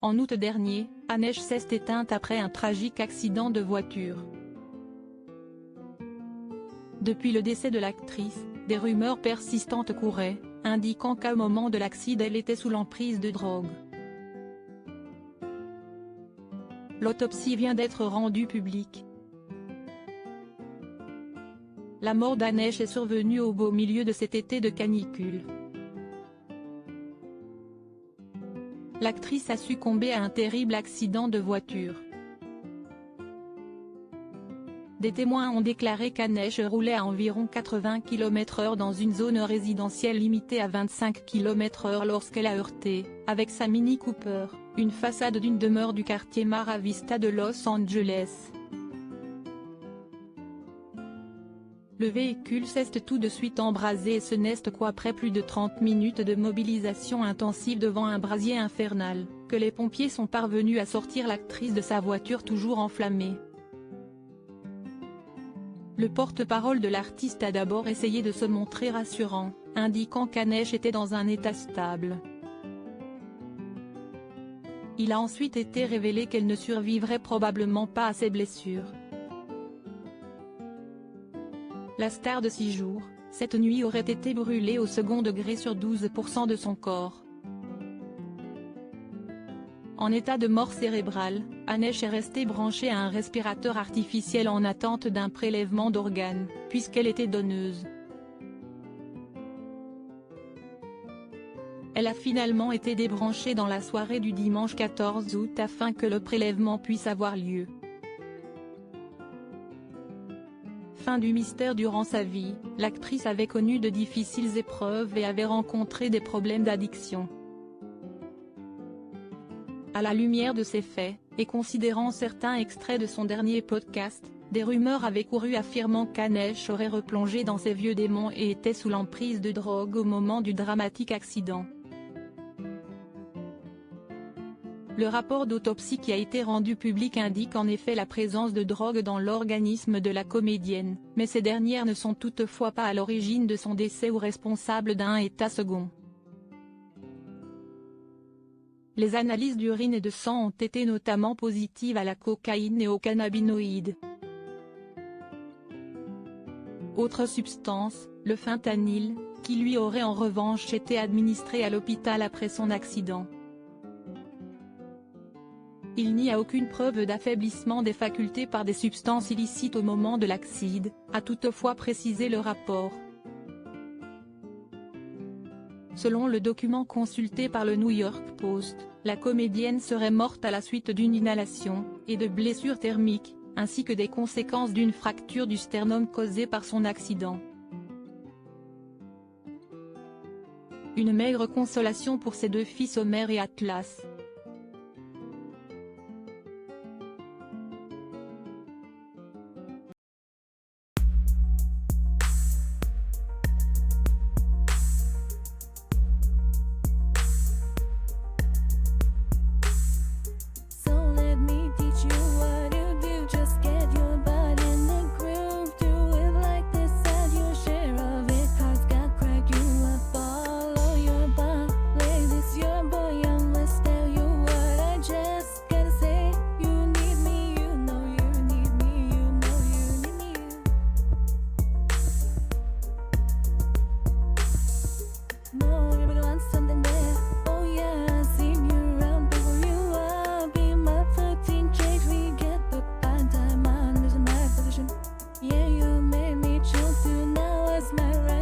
En août dernier, Anesh s'est éteinte après un tragique accident de voiture. Depuis le décès de l'actrice, des rumeurs persistantes couraient, indiquant qu'au moment de l'accident elle était sous l'emprise de drogue. L'autopsie vient d'être rendue publique. La mort d'Anesh est survenue au beau milieu de cet été de canicule. L'actrice a succombé à un terrible accident de voiture. Des témoins ont déclaré qu'Anesh roulait à environ 80 km/h dans une zone résidentielle limitée à 25 km/h lorsqu'elle a heurté, avec sa Mini Cooper, une façade d'une demeure du quartier Mara Vista de Los Angeles. Le véhicule s'est tout de suite embrasé et ce n'est qu'après plus de 30 minutes de mobilisation intensive devant un brasier infernal, que les pompiers sont parvenus à sortir l'actrice de sa voiture toujours enflammée. Le porte-parole de l'artiste a d'abord essayé de se montrer rassurant, indiquant qu'Anesh était dans un état stable. Il a ensuite été révélé qu'elle ne survivrait probablement pas à ses blessures. La star de 6 jours, cette nuit aurait été brûlée au second degré sur 12% de son corps. En état de mort cérébrale, Anesh est restée branchée à un respirateur artificiel en attente d'un prélèvement d'organes, puisqu'elle était donneuse. Elle a finalement été débranchée dans la soirée du dimanche 14 août afin que le prélèvement puisse avoir lieu. Fin du mystère. Durant sa vie, l'actrice avait connu de difficiles épreuves et avait rencontré des problèmes d'addiction. À la lumière de ces faits, et considérant certains extraits de son dernier podcast, des rumeurs avaient couru affirmant qu'Anesh aurait replongé dans ses vieux démons et était sous l'emprise de drogue au moment du dramatique accident. Le rapport d'autopsie qui a été rendu public indique en effet la présence de drogue dans l'organisme de la comédienne, mais ces dernières ne sont toutefois pas à l'origine de son décès ou responsables d'un état second. Les analyses d'urine et de sang ont été notamment positives à la cocaïne et aux cannabinoïdes. Autre substance, le fentanyl, qui lui aurait en revanche été administré à l'hôpital après son accident. Il n'y a aucune preuve d'affaiblissement des facultés par des substances illicites au moment de l'accident, a toutefois précisé le rapport. Selon le document consulté par le New York Post, la comédienne serait morte à la suite d'une inhalation, et de blessures thermiques, ainsi que des conséquences d'une fracture du sternum causée par son accident. Une maigre consolation pour ses deux fils Homer et Atlas. Yeah, you made me chill too. Now it's my right.